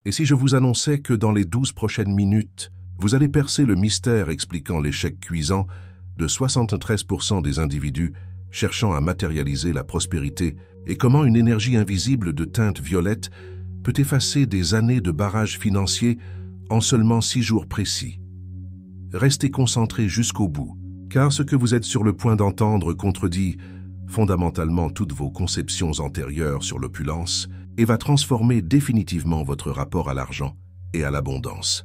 Et si je vous annonçais que dans les 12 prochaines minutes, vous allez percer le mystère expliquant l'échec cuisant de 73% des individus cherchant à matérialiser la prospérité et comment une énergie invisible de teinte violette peut effacer des années de barrages financiers en seulement 6 jours précis. Restez concentrés jusqu'au bout, car ce que vous êtes sur le point d'entendre contredit fondamentalement toutes vos conceptions antérieures sur l'opulence et va transformer définitivement votre rapport à l'argent et à l'abondance.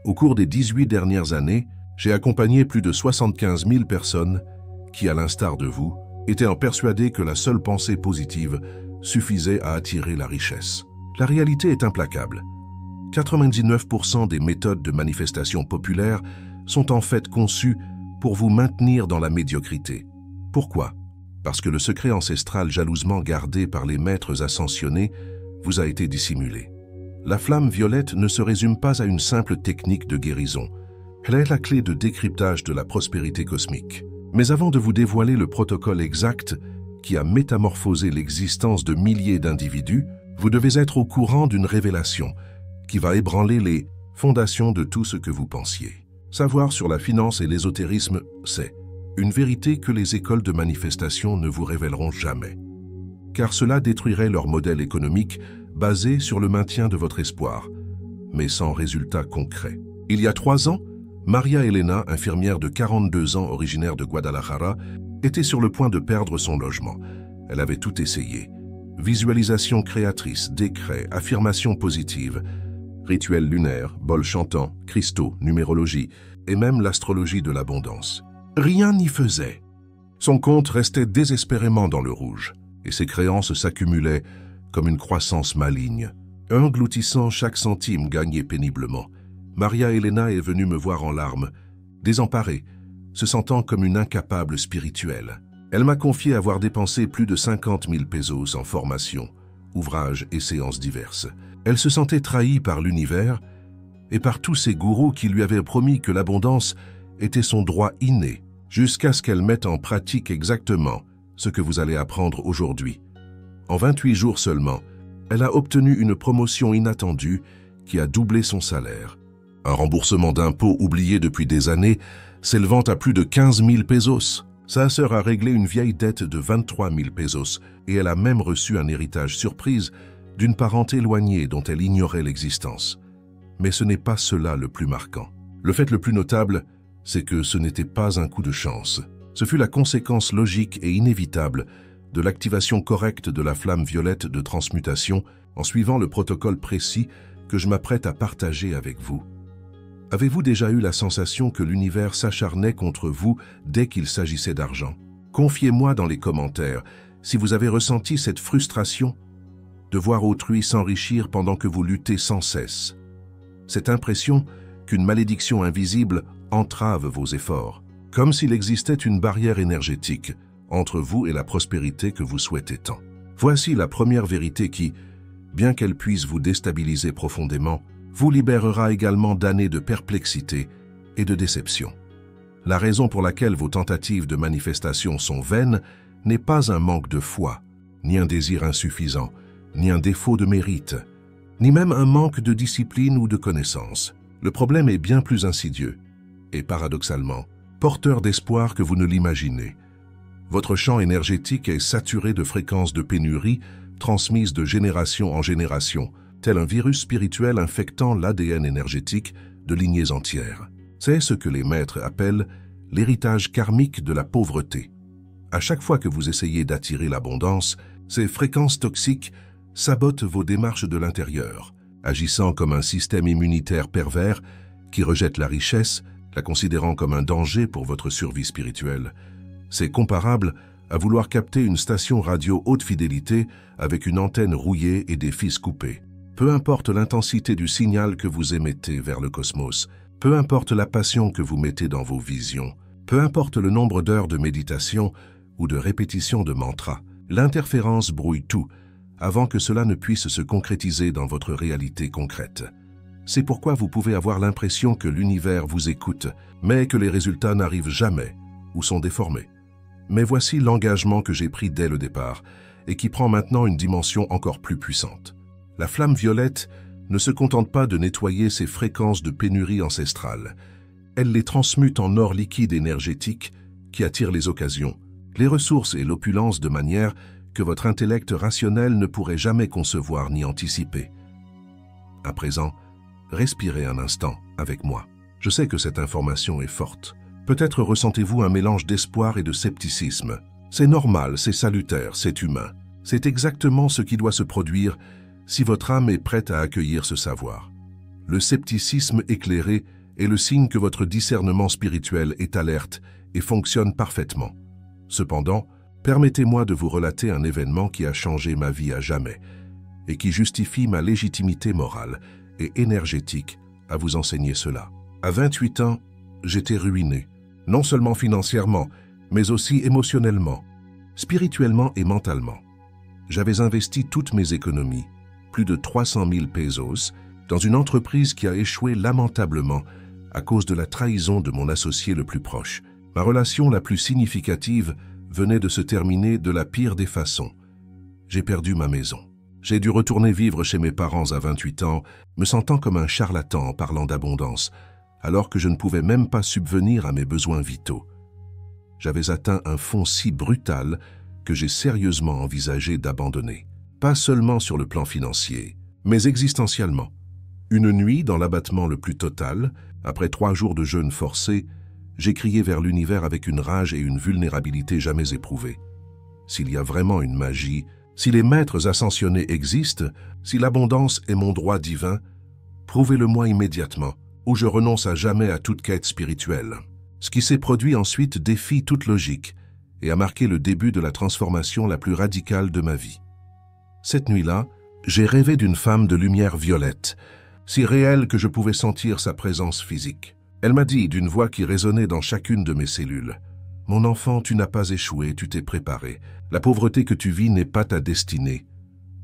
Au cours des 18 dernières années, j'ai accompagné plus de 75 000 personnes qui, à l'instar de vous, étaient persuadées que la seule pensée positive suffisait à attirer la richesse. La réalité est implacable. 99% des méthodes de manifestation populaire sont en fait conçues pour vous maintenir dans la médiocrité. Pourquoi? Parce que le secret ancestral jalousement gardé par les maîtres ascensionnés vous a été dissimulé. La flamme violette ne se résume pas à une simple technique de guérison. Elle est la clé de décryptage de la prospérité cosmique. Mais avant de vous dévoiler le protocole exact qui a métamorphosé l'existence de milliers d'individus, vous devez être au courant d'une révélation qui va ébranler les fondations de tout ce que vous pensiez. Savoir sur la finance et l'ésotérisme, c'est une vérité que les écoles de manifestation ne vous révéleront jamais. Car cela détruirait leur modèle économique basé sur le maintien de votre espoir, mais sans résultat concret. Il y a 3 ans, Maria Elena, infirmière de 42 ans originaire de Guadalajara, était sur le point de perdre son logement. Elle avait tout essayé. Visualisation créatrice, décret, affirmation positive, rituel lunaire, bol chantant, cristaux, numérologie et même l'astrologie de l'abondance. Rien n'y faisait. Son compte restait désespérément dans le rouge et ses créances s'accumulaient comme une croissance maligne. Engloutissant chaque centime gagné péniblement, Maria Elena est venue me voir en larmes, désemparée, se sentant comme une incapable spirituelle. Elle m'a confié avoir dépensé plus de 50 000 pesos en formation, ouvrages et séances diverses. Elle se sentait trahie par l'univers et par tous ces gourous qui lui avaient promis que l'abondance était son droit inné, jusqu'à ce qu'elle mette en pratique exactement ce que vous allez apprendre aujourd'hui. En 28 jours seulement, elle a obtenu une promotion inattendue qui a doublé son salaire. Un remboursement d'impôts oublié depuis des années, s'élevant à plus de 15 000 pesos. Sa sœur a réglé une vieille dette de 23 000 pesos et elle a même reçu un héritage surprise d'une parente éloignée dont elle ignorait l'existence. Mais ce n'est pas cela le plus marquant. Le fait le plus notable, c'est que ce n'était pas un coup de chance. Ce fut la conséquence logique et inévitable de l'activation correcte de la flamme violette de transmutation en suivant le protocole précis que je m'apprête à partager avec vous. Avez-vous déjà eu la sensation que l'univers s'acharnait contre vous dès qu'il s'agissait d'argent? Confiez-moi dans les commentaires si vous avez ressenti cette frustration de voir autrui s'enrichir pendant que vous luttez sans cesse. Cette impression qu'une malédiction invisible entrave vos efforts, comme s'il existait une barrière énergétique entre vous et la prospérité que vous souhaitez tant. Voici la première vérité qui, bien qu'elle puisse vous déstabiliser profondément, vous libérera également d'années de perplexité et de déception. La raison pour laquelle vos tentatives de manifestation sont vaines n'est pas un manque de foi, ni un désir insuffisant, ni un défaut de mérite, ni même un manque de discipline ou de connaissance. Le problème est bien plus insidieux et, paradoxalement, porteur d'espoir que vous ne l'imaginez. Votre champ énergétique est saturé de fréquences de pénurie transmises de génération en génération, tel un virus spirituel infectant l'ADN énergétique de lignées entières. C'est ce que les maîtres appellent l'héritage karmique de la pauvreté. À chaque fois que vous essayez d'attirer l'abondance, ces fréquences toxiques sabotent vos démarches de l'intérieur, agissant comme un système immunitaire pervers qui rejette la richesse, la considérant comme un danger pour votre survie spirituelle. C'est comparable à vouloir capter une station radio haute fidélité avec une antenne rouillée et des fils coupés. Peu importe l'intensité du signal que vous émettez vers le cosmos, peu importe la passion que vous mettez dans vos visions, peu importe le nombre d'heures de méditation ou de répétition de mantras, l'interférence brouille tout avant que cela ne puisse se concrétiser dans votre réalité concrète. C'est pourquoi vous pouvez avoir l'impression que l'univers vous écoute, mais que les résultats n'arrivent jamais ou sont déformés. Mais voici l'engagement que j'ai pris dès le départ et qui prend maintenant une dimension encore plus puissante. La flamme violette ne se contente pas de nettoyer ces fréquences de pénurie ancestrale. Elle les transmute en or liquide énergétique qui attire les occasions, les ressources et l'opulence de manière que votre intellect rationnel ne pourrait jamais concevoir ni anticiper. À présent, respirez un instant avec moi. Je sais que cette information est forte. Peut-être ressentez-vous un mélange d'espoir et de scepticisme. C'est normal, c'est salutaire, c'est humain. C'est exactement ce qui doit se produire si votre âme est prête à accueillir ce savoir. Le scepticisme éclairé est le signe que votre discernement spirituel est alerte et fonctionne parfaitement. Cependant, permettez-moi de vous relater un événement qui a changé ma vie à jamais et qui justifie ma légitimité morale et énergétique à vous enseigner cela. À 28 ans, j'étais ruiné, non seulement financièrement, mais aussi émotionnellement, spirituellement et mentalement. J'avais investi toutes mes économies, plus de 300 000 pesos, dans une entreprise qui a échoué lamentablement à cause de la trahison de mon associé le plus proche. Ma relation la plus significative venait de se terminer de la pire des façons. J'ai perdu ma maison. J'ai dû retourner vivre chez mes parents à 28 ans, me sentant comme un charlatan en parlant d'abondance, alors que je ne pouvais même pas subvenir à mes besoins vitaux. J'avais atteint un fond si brutal que j'ai sérieusement envisagé d'abandonner. Pas seulement sur le plan financier, mais existentiellement. Une nuit, dans l'abattement le plus total, après 3 jours de jeûne forcé, j'ai crié vers l'univers avec une rage et une vulnérabilité jamais éprouvées. S'il y a vraiment une magie, si les maîtres ascensionnés existent, si l'abondance est mon droit divin, prouvez-le-moi immédiatement, ou je renonce à jamais à toute quête spirituelle. Ce qui s'est produit ensuite défie toute logique et a marqué le début de la transformation la plus radicale de ma vie. Cette nuit-là, j'ai rêvé d'une femme de lumière violette, si réelle que je pouvais sentir sa présence physique. Elle m'a dit d'une voix qui résonnait dans chacune de mes cellules: « Mon enfant, tu n'as pas échoué, tu t'es préparé. La pauvreté que tu vis n'est pas ta destinée,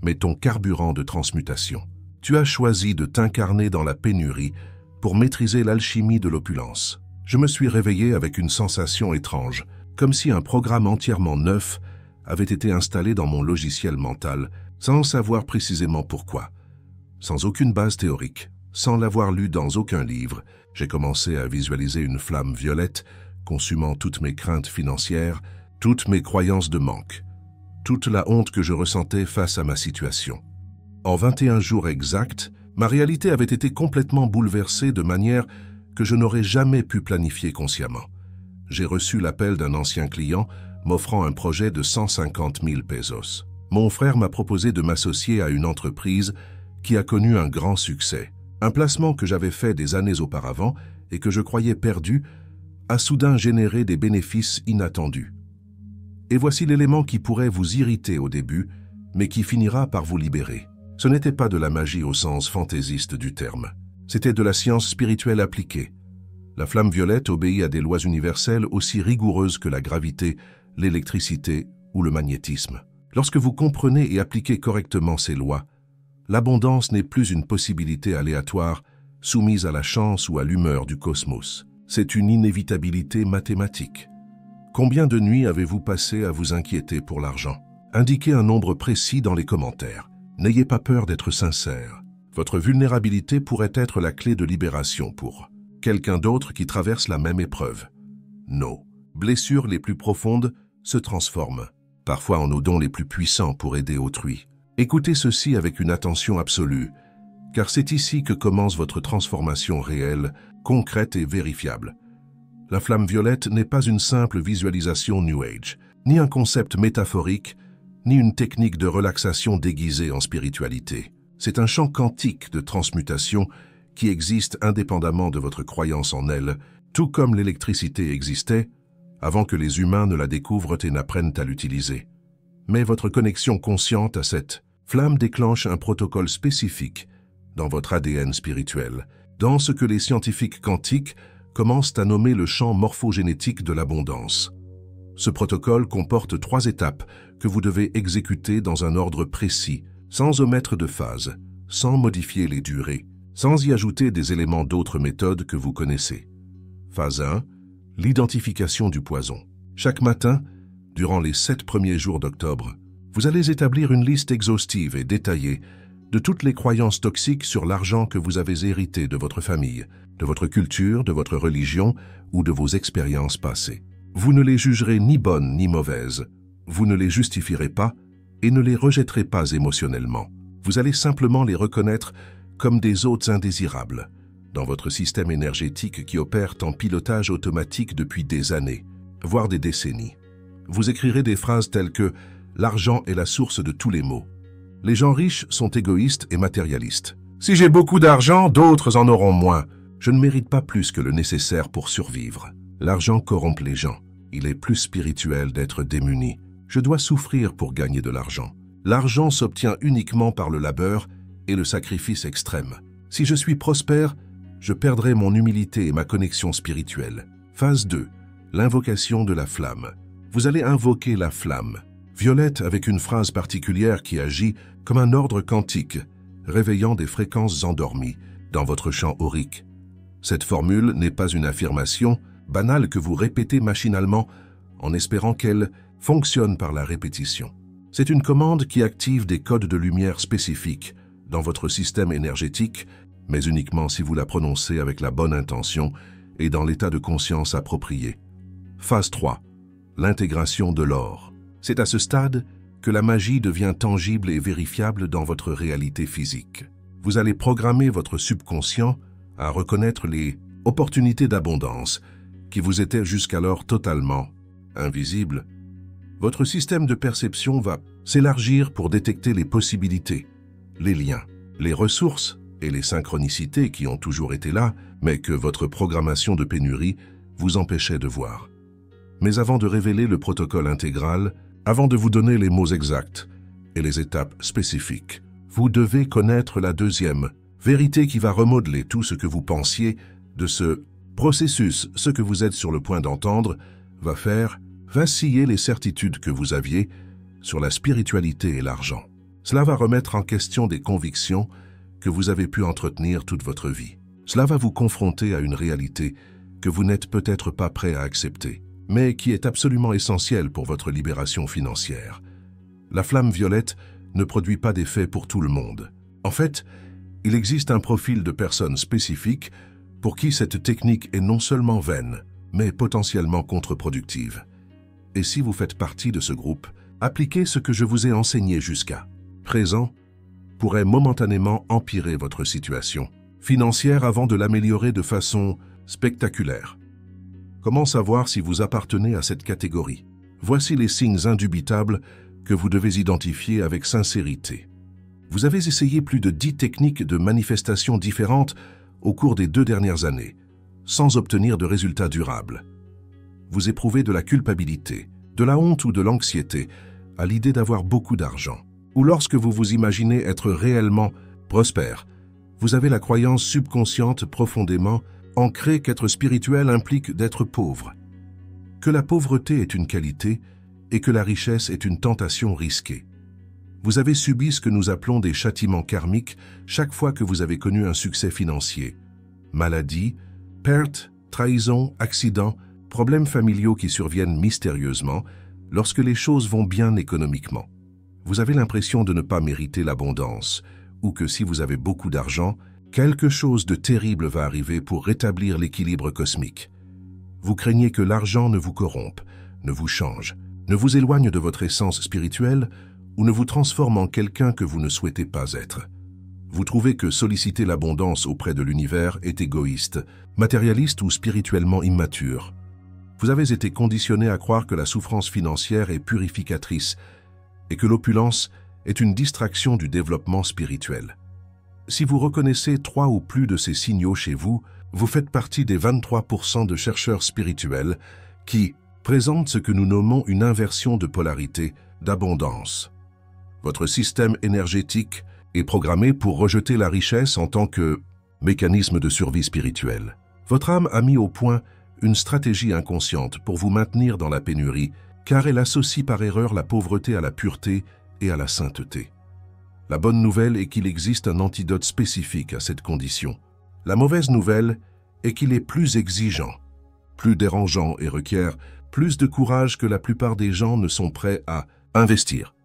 mais ton carburant de transmutation. Tu as choisi de t'incarner dans la pénurie pour maîtriser l'alchimie de l'opulence. » Je me suis réveillé avec une sensation étrange, comme si un programme entièrement neuf avait été installé dans mon logiciel mental, sans savoir précisément pourquoi. Sans aucune base théorique, sans l'avoir lu dans aucun livre, j'ai commencé à visualiser une flamme violette consumant toutes mes craintes financières, toutes mes croyances de manque, toute la honte que je ressentais face à ma situation. En 21 jours exacts, ma réalité avait été complètement bouleversée de manière que je n'aurais jamais pu planifier consciemment. J'ai reçu l'appel d'un ancien client m'offrant un projet de 150 000 pesos. Mon frère m'a proposé de m'associer à une entreprise qui a connu un grand succès. Un placement que j'avais fait des années auparavant et que je croyais perdu a soudain généré des bénéfices inattendus. Et voici l'élément qui pourrait vous irriter au début, mais qui finira par vous libérer. Ce n'était pas de la magie au sens fantaisiste du terme. C'était de la science spirituelle appliquée. La flamme violette obéit à des lois universelles aussi rigoureuses que la gravité, l'électricité ou le magnétisme. Lorsque vous comprenez et appliquez correctement ces lois, l'abondance n'est plus une possibilité aléatoire, soumise à la chance ou à l'humeur du cosmos. C'est une inévitabilité mathématique. Combien de nuits avez-vous passé à vous inquiéter pour l'argent? Indiquez un nombre précis dans les commentaires. N'ayez pas peur d'être sincère. Votre vulnérabilité pourrait être la clé de libération pour quelqu'un d'autre qui traverse la même épreuve. Nos blessures les plus profondes se transforment, parfois en nos dons les plus puissants pour aider autrui. Écoutez ceci avec une attention absolue, car c'est ici que commence votre transformation réelle, concrète et vérifiable. La flamme violette n'est pas une simple visualisation New Age, ni un concept métaphorique, ni une technique de relaxation déguisée en spiritualité. C'est un champ quantique de transmutation qui existe indépendamment de votre croyance en elle, tout comme l'électricité existait avant que les humains ne la découvrent et n'apprennent à l'utiliser. Mais votre connexion consciente à cette flamme déclenche un protocole spécifique dans votre ADN spirituel, dans ce que les scientifiques quantiques commencent à nommer le champ morphogénétique de l'abondance. Ce protocole comporte 3 étapes que vous devez exécuter dans un ordre précis, sans omettre de phase, sans modifier les durées, sans y ajouter des éléments d'autres méthodes que vous connaissez. Phase 1. L'identification du poison. Chaque matin, durant les 7 premiers jours d'octobre, vous allez établir une liste exhaustive et détaillée de toutes les croyances toxiques sur l'argent que vous avez héritées de votre famille, de votre culture, de votre religion ou de vos expériences passées. Vous ne les jugerez ni bonnes ni mauvaises, vous ne les justifierez pas et ne les rejetterez pas émotionnellement. Vous allez simplement les reconnaître comme des hôtes indésirables dans votre système énergétique qui opère en pilotage automatique depuis des années, voire des décennies. Vous écrirez des phrases telles que « l'argent est la source de tous les maux ». Les gens riches sont égoïstes et matérialistes. Si j'ai beaucoup d'argent, d'autres en auront moins. Je ne mérite pas plus que le nécessaire pour survivre. L'argent corrompt les gens. Il est plus spirituel d'être démuni. Je dois souffrir pour gagner de l'argent. L'argent s'obtient uniquement par le labeur et le sacrifice extrême. Si je suis prospère, je perdrai mon humilité et ma connexion spirituelle. Phase 2. L'invocation de la flamme. Vous allez invoquer la flamme. Violette avec une phrase particulière qui agit comme un ordre quantique, réveillant des fréquences endormies dans votre champ aurique. Cette formule n'est pas une affirmation banale que vous répétez machinalement en espérant qu'elle fonctionne par la répétition. C'est une commande qui active des codes de lumière spécifiques dans votre système énergétique, mais uniquement si vous la prononcez avec la bonne intention et dans l'état de conscience approprié. Phase 3. L'intégration de l'or. C'est à ce stade que la magie devient tangible et vérifiable dans votre réalité physique. Vous allez programmer votre subconscient à reconnaître les opportunités d'abondance qui vous étaient jusqu'alors totalement invisibles. Votre système de perception va s'élargir pour détecter les possibilités, les liens, les ressources et les synchronicités qui ont toujours été là, mais que votre programmation de pénurie vous empêchait de voir. Mais avant de révéler le protocole intégral, avant de vous donner les mots exacts et les étapes spécifiques, vous devez connaître la deuxième vérité qui va remodeler tout ce que vous pensiez de ce processus. Ce que vous êtes sur le point d'entendre va faire vaciller les certitudes que vous aviez sur la spiritualité et l'argent. Cela va remettre en question des convictions que vous avez pu entretenir toute votre vie. Cela va vous confronter à une réalité que vous n'êtes peut-être pas prêt à accepter, mais qui est absolument essentielle pour votre libération financière. La flamme violette ne produit pas d'effet pour tout le monde. En fait, il existe un profil de personnes spécifiques pour qui cette technique est non seulement vaine, mais potentiellement contre-productive. Et si vous faites partie de ce groupe, appliquez ce que je vous ai enseigné jusqu'à présent pourrait momentanément empirer votre situation financière avant de l'améliorer de façon spectaculaire. Comment savoir si vous appartenez à cette catégorie? Voici les signes indubitables que vous devez identifier avec sincérité. Vous avez essayé plus de 10 techniques de manifestation différentes au cours des 2 dernières années, sans obtenir de résultats durables. Vous éprouvez de la culpabilité, de la honte ou de l'anxiété à l'idée d'avoir beaucoup d'argent. Ou lorsque vous vous imaginez être réellement prospère, vous avez la croyance subconsciente profondément ancrée qu'être spirituel implique d'être pauvre, que la pauvreté est une qualité et que la richesse est une tentation risquée. Vous avez subi ce que nous appelons des châtiments karmiques chaque fois que vous avez connu un succès financier. Maladie, perte, trahison, accident, problèmes familiaux qui surviennent mystérieusement lorsque les choses vont bien économiquement. Vous avez l'impression de ne pas mériter l'abondance, ou que si vous avez beaucoup d'argent, quelque chose de terrible va arriver pour rétablir l'équilibre cosmique. Vous craignez que l'argent ne vous corrompe, ne vous change, ne vous éloigne de votre essence spirituelle ou ne vous transforme en quelqu'un que vous ne souhaitez pas être. Vous trouvez que solliciter l'abondance auprès de l'univers est égoïste, matérialiste ou spirituellement immature. Vous avez été conditionné à croire que la souffrance financière est purificatrice et que l'opulence est une distraction du développement spirituel. Si vous reconnaissez 3 ou plus de ces signaux chez vous, vous faites partie des 23% de chercheurs spirituels qui présentent ce que nous nommons une inversion de polarité, d'abondance. Votre système énergétique est programmé pour rejeter la richesse en tant que mécanisme de survie spirituelle. Votre âme a mis au point une stratégie inconsciente pour vous maintenir dans la pénurie, car elle associe par erreur la pauvreté à la pureté et à la sainteté. La bonne nouvelle est qu'il existe un antidote spécifique à cette condition. La mauvaise nouvelle est qu'il est plus exigeant, plus dérangeant et requiert plus de courage que la plupart des gens ne sont prêts à investir.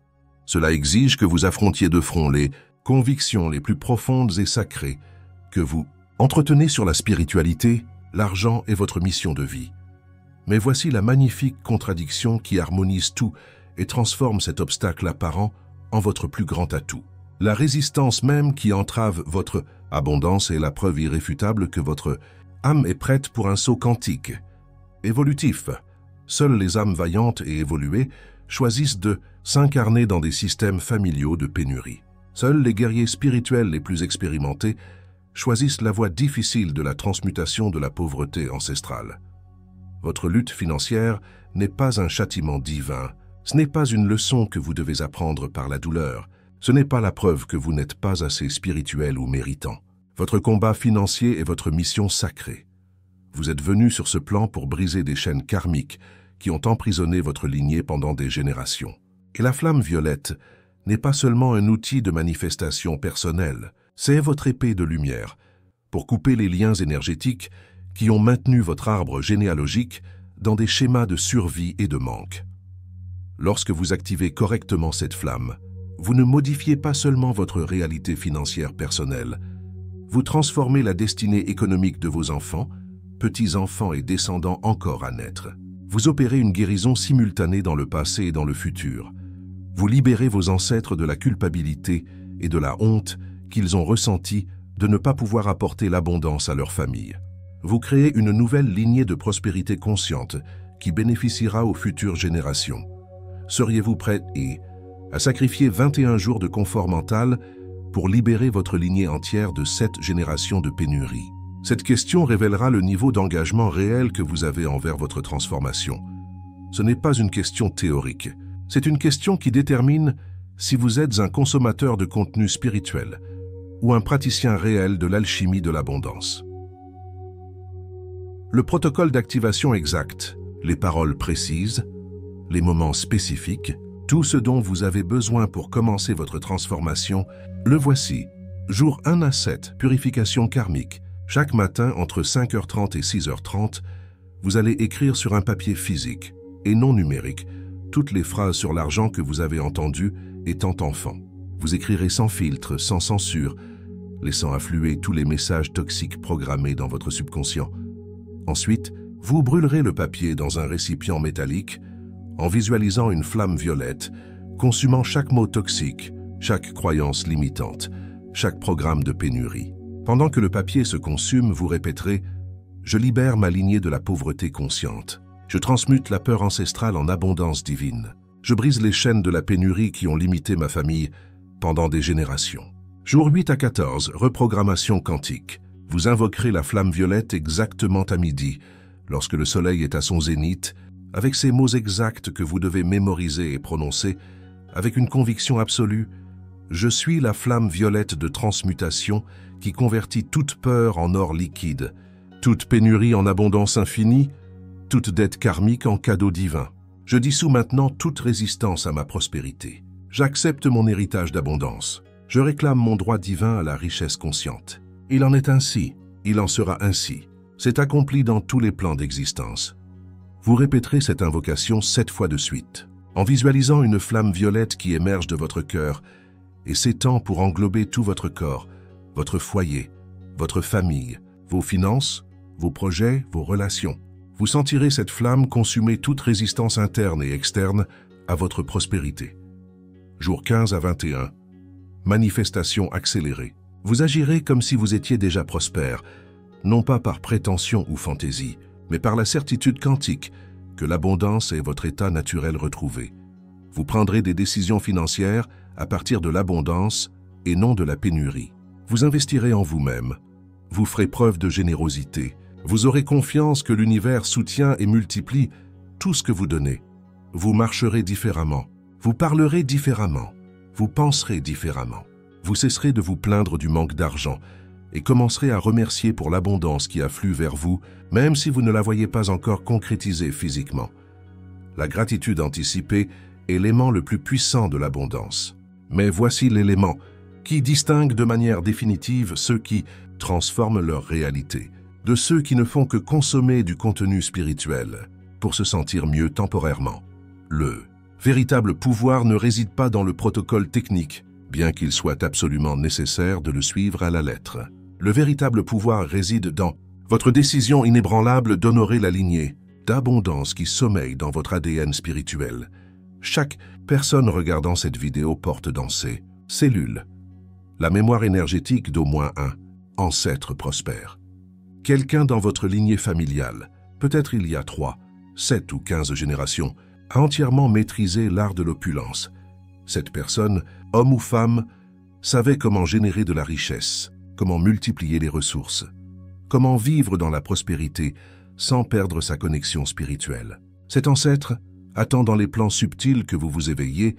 Cela exige que vous affrontiez de front les convictions les plus profondes et sacrées que vous entretenez sur la spiritualité, l'argent est votre mission de vie. Mais voici la magnifique contradiction qui harmonise tout et transforme cet obstacle apparent en votre plus grand atout. La résistance même qui entrave votre abondance est la preuve irréfutable que votre âme est prête pour un saut quantique, évolutif. Seules les âmes vaillantes et évoluées choisissent de s'incarner dans des systèmes familiaux de pénurie. Seuls les guerriers spirituels les plus expérimentés choisissent la voie difficile de la transmutation de la pauvreté ancestrale. Votre lutte financière n'est pas un châtiment divin, ce n'est pas une leçon que vous devez apprendre par la douleur, ce n'est pas la preuve que vous n'êtes pas assez spirituel ou méritant. Votre combat financier est votre mission sacrée. Vous êtes venu sur ce plan pour briser des chaînes karmiques qui ont emprisonné votre lignée pendant des générations. Et la flamme violette n'est pas seulement un outil de manifestation personnelle, c'est votre épée de lumière pour couper les liens énergétiques qui ont maintenu votre arbre généalogique dans des schémas de survie et de manque. Lorsque vous activez correctement cette flamme, vous ne modifiez pas seulement votre réalité financière personnelle, vous transformez la destinée économique de vos enfants, petits-enfants et descendants encore à naître. Vous opérez une guérison simultanée dans le passé et dans le futur. Vous libérez vos ancêtres de la culpabilité et de la honte qu'ils ont ressentie de ne pas pouvoir apporter l'abondance à leur famille. Vous créez une nouvelle lignée de prospérité consciente qui bénéficiera aux futures générations. Seriez-vous prêt à sacrifier 21 jours de confort mental pour libérer votre lignée entière de 7 générations de pénurie? Cette question révélera le niveau d'engagement réel que vous avez envers votre transformation. Ce n'est pas une question théorique, c'est une question qui détermine si vous êtes un consommateur de contenu spirituel ou un praticien réel de l'alchimie de l'abondance. Le protocole d'activation exact, les paroles précises, les moments spécifiques, tout ce dont vous avez besoin pour commencer votre transformation, le voici. Jour 1 à 7, purification karmique. Chaque matin, entre 5h30 et 6h30, vous allez écrire sur un papier physique et non numérique toutes les phrases sur l'argent que vous avez entendues étant enfant. Vous écrirez sans filtre, sans censure, laissant affluer tous les messages toxiques programmés dans votre subconscient. Ensuite, vous brûlerez le papier dans un récipient métallique en visualisant une flamme violette, consumant chaque mot toxique, chaque croyance limitante, chaque programme de pénurie. Pendant que le papier se consume, vous répéterez « Je libère ma lignée de la pauvreté consciente. Je transmute la peur ancestrale en abondance divine. Je brise les chaînes de la pénurie qui ont limité ma famille pendant des générations. » Jour 8 à 14, reprogrammation quantique. Vous invoquerez la flamme violette exactement à midi, lorsque le soleil est à son zénith, avec ces mots exacts que vous devez mémoriser et prononcer, avec une conviction absolue « Je suis la flamme violette de transmutation qui convertit toute peur en or liquide, toute pénurie en abondance infinie, toute dette karmique en cadeau divin. Je dissous maintenant toute résistance à ma prospérité. J'accepte mon héritage d'abondance. Je réclame mon droit divin à la richesse consciente. Il en est ainsi, il en sera ainsi. C'est accompli dans tous les plans d'existence. » Vous répéterez cette invocation 7 fois de suite, en visualisant une flamme violette qui émerge de votre cœur et s'étend pour englober tout votre corps, votre foyer, votre famille, vos finances, vos projets, vos relations. Vous sentirez cette flamme consumer toute résistance interne et externe à votre prospérité. Jour 15 à 21, manifestation accélérée. Vous agirez comme si vous étiez déjà prospère, non pas par prétention ou fantaisie, mais par la certitude quantique que l'abondance est votre état naturel retrouvé. Vous prendrez des décisions financières à partir de l'abondance et non de la pénurie. Vous investirez en vous-même. Vous ferez preuve de générosité. Vous aurez confiance que l'univers soutient et multiplie tout ce que vous donnez. Vous marcherez différemment. Vous parlerez différemment. Vous penserez différemment. Vous cesserez de vous plaindre du manque d'argent et commencerez à remercier pour l'abondance qui afflue vers vous, même si vous ne la voyez pas encore concrétisée physiquement. La gratitude anticipée est l'aimant le plus puissant de l'abondance. Mais voici l'élément qui distingue de manière définitive ceux qui transforment leur réalité, de ceux qui ne font que consommer du contenu spirituel pour se sentir mieux temporairement. Le véritable pouvoir ne réside pas dans le protocole technique, bien qu'il soit absolument nécessaire de le suivre à la lettre. Le véritable pouvoir réside dans votre décision inébranlable d'honorer la lignée d'abondance qui sommeille dans votre ADN spirituel. Chaque personne regardant cette vidéo porte dans ses cellules la mémoire énergétique d'au moins un ancêtre prospère. Quelqu'un dans votre lignée familiale, peut-être il y a 3, 7 ou 15 générations, a entièrement maîtrisé l'art de l'opulence. Cette personne, homme ou femme, savait comment générer de la richesse, comment multiplier les ressources, comment vivre dans la prospérité sans perdre sa connexion spirituelle. Cet ancêtre attend dans les plans subtils que vous vous éveilliez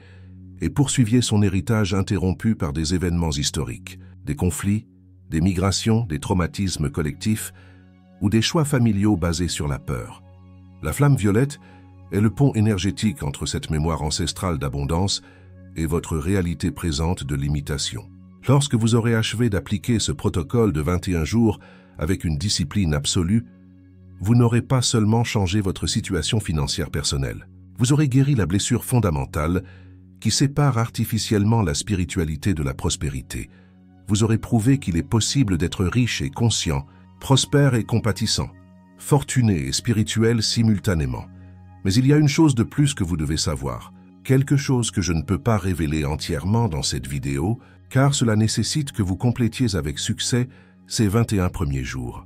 et poursuiviez son héritage interrompu par des événements historiques, des conflits, des migrations, des traumatismes collectifs ou des choix familiaux basés sur la peur. La flamme violette est le pont énergétique entre cette mémoire ancestrale d'abondance et votre réalité présente de limitation. Lorsque vous aurez achevé d'appliquer ce protocole de 21 jours avec une discipline absolue, vous n'aurez pas seulement changé votre situation financière personnelle. Vous aurez guéri la blessure fondamentale qui sépare artificiellement la spiritualité de la prospérité. Vous aurez prouvé qu'il est possible d'être riche et conscient, prospère et compatissant, fortuné et spirituel simultanément. Mais il y a une chose de plus que vous devez savoir, quelque chose que je ne peux pas révéler entièrement dans cette vidéo, car cela nécessite que vous complétiez avec succès ces 21 premiers jours.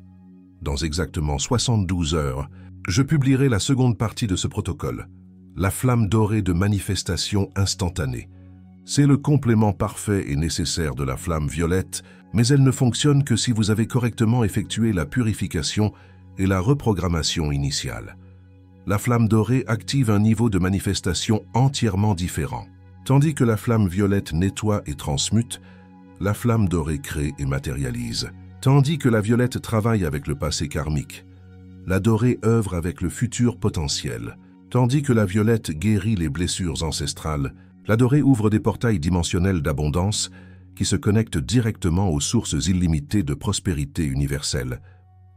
Dans exactement 72 heures, je publierai la seconde partie de ce protocole, la flamme dorée de manifestation instantanée. C'est le complément parfait et nécessaire de la flamme violette, mais elle ne fonctionne que si vous avez correctement effectué la purification et la reprogrammation initiale. La flamme dorée active un niveau de manifestation entièrement différent. Tandis que la flamme violette nettoie et transmute, la flamme dorée crée et matérialise. Tandis que la violette travaille avec le passé karmique, la dorée œuvre avec le futur potentiel. Tandis que la violette guérit les blessures ancestrales, la dorée ouvre des portails dimensionnels d'abondance qui se connectent directement aux sources illimitées de prospérité universelle.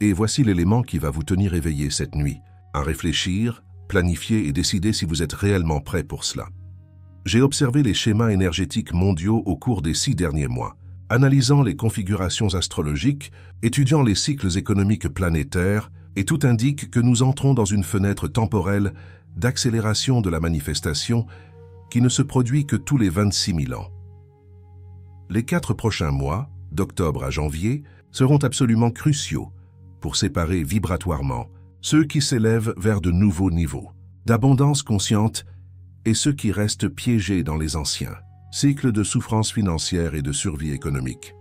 Et voici l'élément qui va vous tenir éveillé cette nuit, à réfléchir, planifier et décider si vous êtes réellement prêt pour cela. J'ai observé les schémas énergétiques mondiaux au cours des 6 derniers mois, analysant les configurations astrologiques, étudiant les cycles économiques planétaires, et tout indique que nous entrons dans une fenêtre temporelle d'accélération de la manifestation qui ne se produit que tous les 26 000 ans. Les 4 prochains mois, d'octobre à janvier, seront absolument cruciaux pour séparer vibratoirement ceux qui s'élèvent vers de nouveaux niveaux d'abondance consciente et ceux qui restent piégés dans les anciens cycles de souffrance financière et de survie économique.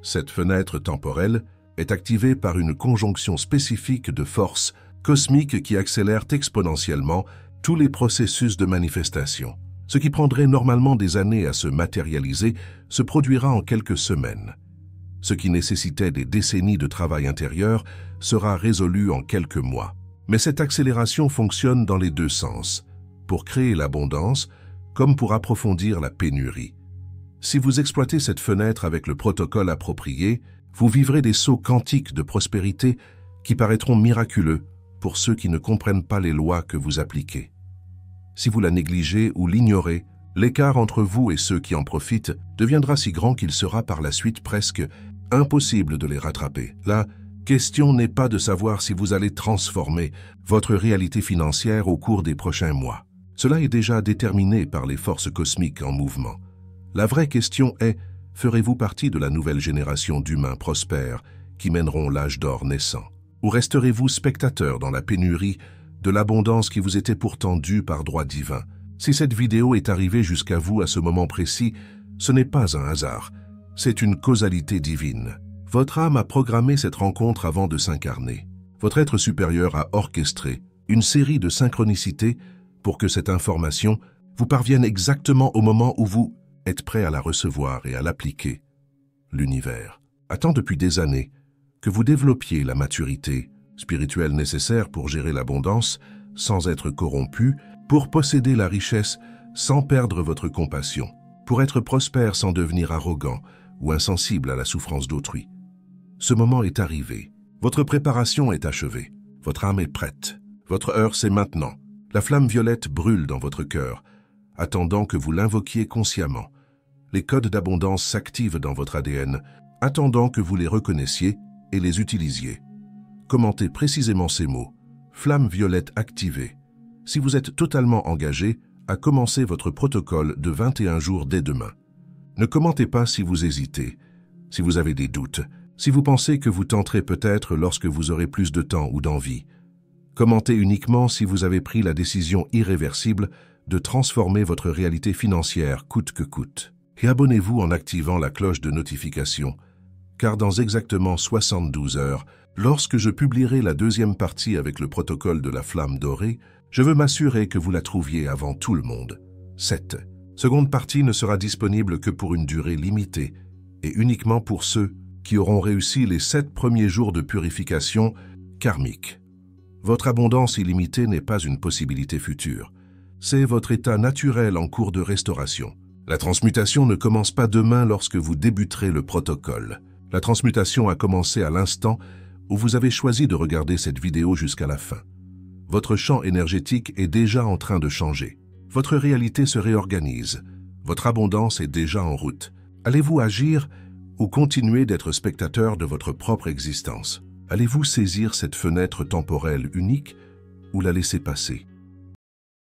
Cette fenêtre temporelle est activée par une conjonction spécifique de forces cosmiques qui accélèrent exponentiellement tous les processus de manifestation. Ce qui prendrait normalement des années à se matérialiser se produira en quelques semaines. Ce qui nécessitait des décennies de travail intérieur sera résolu en quelques mois. Mais cette accélération fonctionne dans les deux sens, pour créer l'abondance comme pour approfondir la pénurie. Si vous exploitez cette fenêtre avec le protocole approprié, vous vivrez des sauts quantiques de prospérité qui paraîtront miraculeux pour ceux qui ne comprennent pas les lois que vous appliquez. Si vous la négligez ou l'ignorez, l'écart entre vous et ceux qui en profitent deviendra si grand qu'il sera par la suite presque impossible de les rattraper. La question n'est pas de savoir si vous allez transformer votre réalité financière au cours des prochains mois. Cela est déjà déterminé par les forces cosmiques en mouvement. La vraie question est, ferez-vous partie de la nouvelle génération d'humains prospères qui mèneront l'âge d'or naissant? Ou resterez-vous spectateur dans la pénurie de l'abondance qui vous était pourtant due par droit divin? Si cette vidéo est arrivée jusqu'à vous à ce moment précis, ce n'est pas un hasard, c'est une causalité divine. Votre âme a programmé cette rencontre avant de s'incarner. Votre être supérieur a orchestré une série de synchronicités pour que cette information vous parvienne exactement au moment où vous êtes prêt à la recevoir et à l'appliquer. L'univers attend depuis des années que vous développiez la maturité spirituelle nécessaire pour gérer l'abondance sans être corrompu, pour posséder la richesse sans perdre votre compassion, pour être prospère sans devenir arrogant ou insensible à la souffrance d'autrui. Ce moment est arrivé. Votre préparation est achevée. Votre âme est prête. Votre heure, c'est maintenant. La flamme violette brûle dans votre cœur, attendant que vous l'invoquiez consciemment. Les codes d'abondance s'activent dans votre ADN, attendant que vous les reconnaissiez et les utilisiez. Commentez précisément ces mots. Flamme violette activée. Si vous êtes totalement engagé à commencer votre protocole de 21 jours dès demain. Ne commentez pas si vous hésitez, si vous avez des doutes, si vous pensez que vous tenterez peut-être lorsque vous aurez plus de temps ou d'envie. Commentez uniquement si vous avez pris la décision irréversible de transformer votre réalité financière coûte que coûte. Et abonnez-vous en activant la cloche de notification, car dans exactement 72 heures, lorsque je publierai la deuxième partie avec le protocole de la flamme dorée, je veux m'assurer que vous la trouviez avant tout le monde. Cette seconde partie ne sera disponible que pour une durée limitée et uniquement pour ceux qui auront réussi les 7 premiers jours de purification karmique. Votre abondance illimitée n'est pas une possibilité future. C'est votre état naturel en cours de restauration. La transmutation ne commence pas demain lorsque vous débuterez le protocole. La transmutation a commencé à l'instant où vous avez choisi de regarder cette vidéo jusqu'à la fin. Votre champ énergétique est déjà en train de changer. Votre réalité se réorganise. Votre abondance est déjà en route. Allez-vous agir ou continuer d'être spectateur de votre propre existence? Allez-vous saisir cette fenêtre temporelle unique ou la laisser passer?